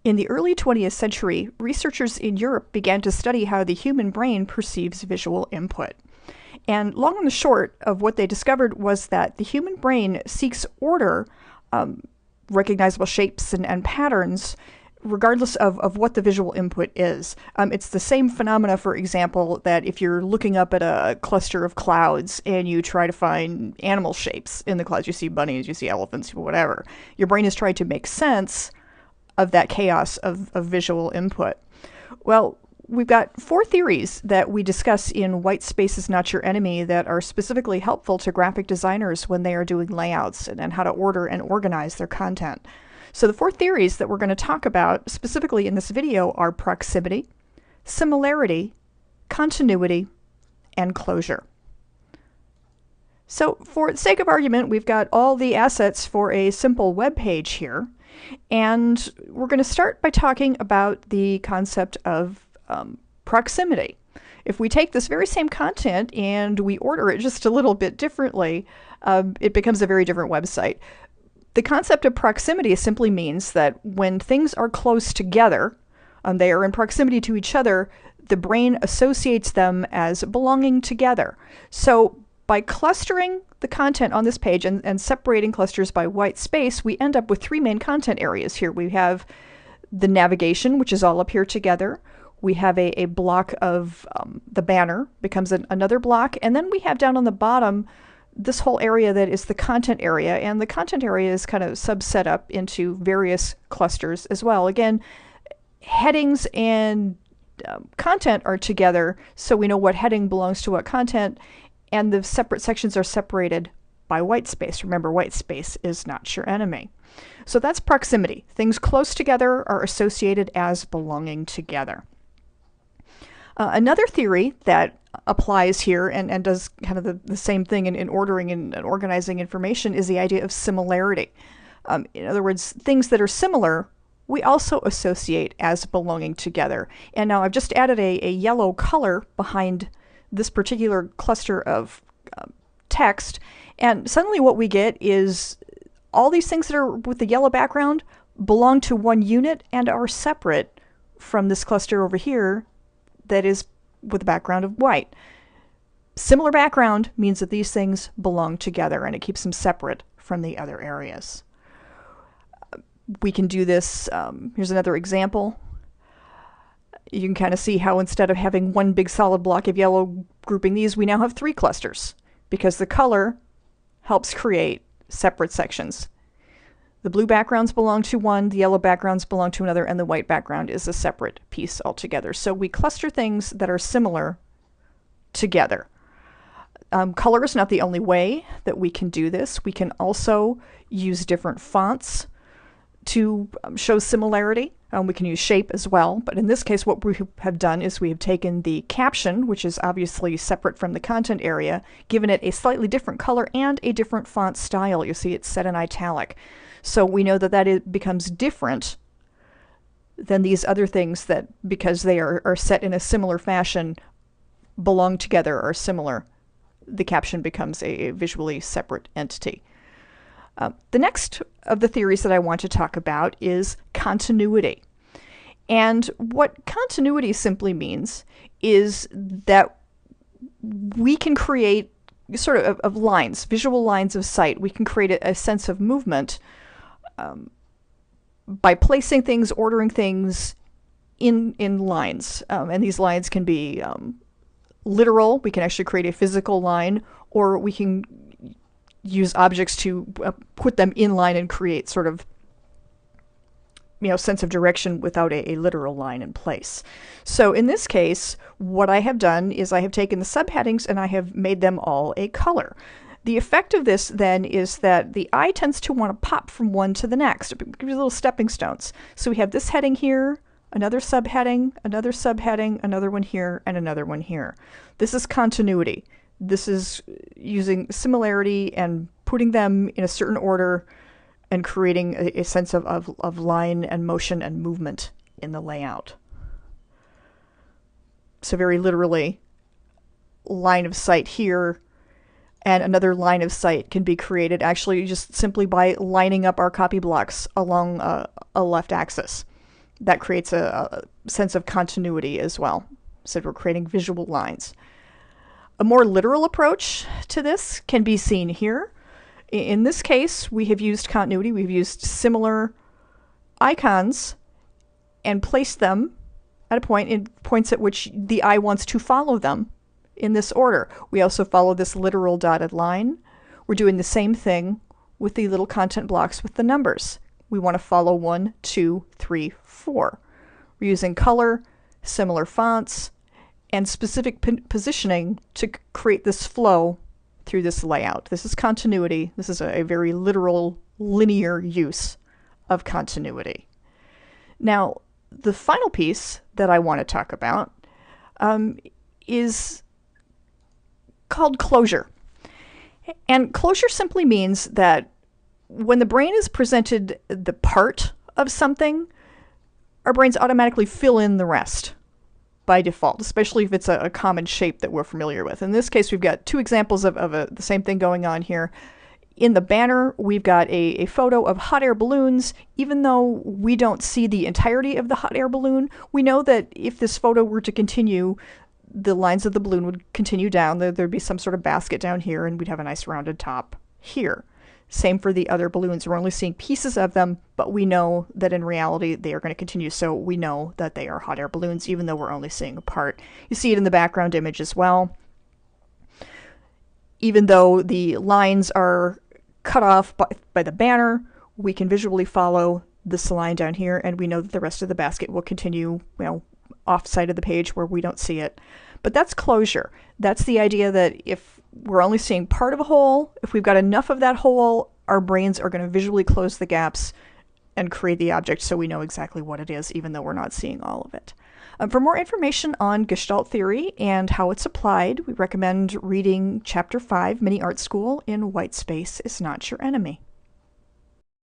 In the early 20th century, researchers in Europe began to study how the human brain perceives visual input. And long and the short of what they discovered was that the human brain seeks order, recognizable shapes and patterns, regardless of what the visual input is. It's the same phenomena, for example, that if you're looking up at a cluster of clouds and you try to find animal shapes in the clouds, you see bunnies, you see elephants, whatever. Your brain is trying to make sense of that chaos of visual input. Well, we've got 4 theories that we discuss in White Space is Not Your Enemy that are specifically helpful to graphic designers when they are doing layouts and how to order and organize their content. So the 4 theories that we're going to talk about specifically in this video are proximity, similarity, continuity, and closure. So for the sake of argument, we've got all the assets for a simple web page here, and we're going to start by talking about the concept of proximity. If we take this very same content and we order it just a little bit differently, it becomes a very different website. The concept of proximity simply means that when things are close together, they are in proximity to each other, the brain associates them as belonging together. So by clustering the content on this page and separating clusters by white space, we end up with 3 main content areas here. We have the navigation, which is all up here together. We have a block of the banner, becomes another block, and then we have down on the bottom this whole area that is the content area, and the content area is kind of subset up into various clusters as well. Again, headings and content are together, so we know what heading belongs to what content, and the separate sections are separated by white space. Remember, white space is not your enemy. So that's proximity. Things close together are associated as belonging together. Another theory that applies here and does kind of the same thing in ordering and organizing information is the idea of similarity. In other words, things that are similar, we also associate as belonging together. And now I've just added a yellow color behind this particular cluster of text, and suddenly what we get is all these things that are with the yellow background belong to one unit and are separate from this cluster over here that is with a background of white. Similar background means that these things belong together, and it keeps them separate from the other areas. We can do this. Here's another example. You can kind of see how instead of having one big solid block of yellow grouping these, we now have 3 clusters because the color helps create separate sections. The blue backgrounds belong to one, the yellow backgrounds belong to another, and the white background is a separate piece altogether. So we cluster things that are similar together. Color is not the only way that we can do this. We can also use different fonts to show similarity. We can use shape as well, but in this case what we have done is we have taken the caption, which is obviously separate from the content area, given it a slightly different color and a different font style. You see it's set in italic. So we know that it becomes different than these other things that, because they are set in a similar fashion, belong together, are similar. The caption becomes a visually separate entity. The next of the theories that I want to talk about is continuity. And what continuity simply means is that we can create sort of lines, visual lines of sight. We can create a sense of movement by placing things, ordering things in lines. And these lines can be literal. We can actually create a physical line, or we can use objects to put them in line and create sort of, sense of direction without a literal line in place. So in this case, what I have done is I have taken the subheadings and I have made them all a color. The effect of this then is that the eye tends to want to pop from one to the next. It gives you little stepping stones. So we have this heading here, another subheading, another one here, and another one here. This is continuity. This is using similarity and putting them in a certain order and creating a sense of line and motion and movement in the layout. So very literally, line of sight here, and another line of sight can be created actually just simply by lining up our copy blocks along a left axis. That creates a sense of continuity as well. So we're creating visual lines. A more literal approach to this can be seen here. In this case, we have used continuity. We've used similar icons and placed them at a point in points at which the eye wants to follow them in this order. We also follow this literal dotted line. We're doing the same thing with the little content blocks with the numbers. We want to follow 1, 2, 3, 4. We're using color, similar fonts, and specific positioning to create this flow through this layout. This is continuity. This is a very literal, linear use of continuity. Now, the final piece that I want to talk about is called closure. And closure simply means that when the brain is presented the part of something, our brains automatically fill in the rest by default, especially if it's a common shape that we're familiar with. In this case, we've got two examples of the same thing going on here. In the banner, we've got a photo of hot air balloons. Even though we don't see the entirety of the hot air balloon, we know that if this photo were to continue, the lines of the balloon would continue down. There'd be some sort of basket down here, and we'd have a nice rounded top here. Same for the other balloons. We're only seeing pieces of them, but we know that in reality they are going to continue, so we know that they are hot air balloons, even though we're only seeing a part. You see it in the background image as well. Even though the lines are cut off by the banner, we can visually follow this line down here, and we know that the rest of the basket will continue, off side of the page where we don't see it. But that's closure. That's the idea that if we're only seeing part of a whole, if we've got enough of that whole, our brains are going to visually close the gaps and create the object so we know exactly what it is, even though we're not seeing all of it. For more information on Gestalt theory and how it's applied, we recommend reading Chapter 5, Mini Art School in White Space is Not Your Enemy.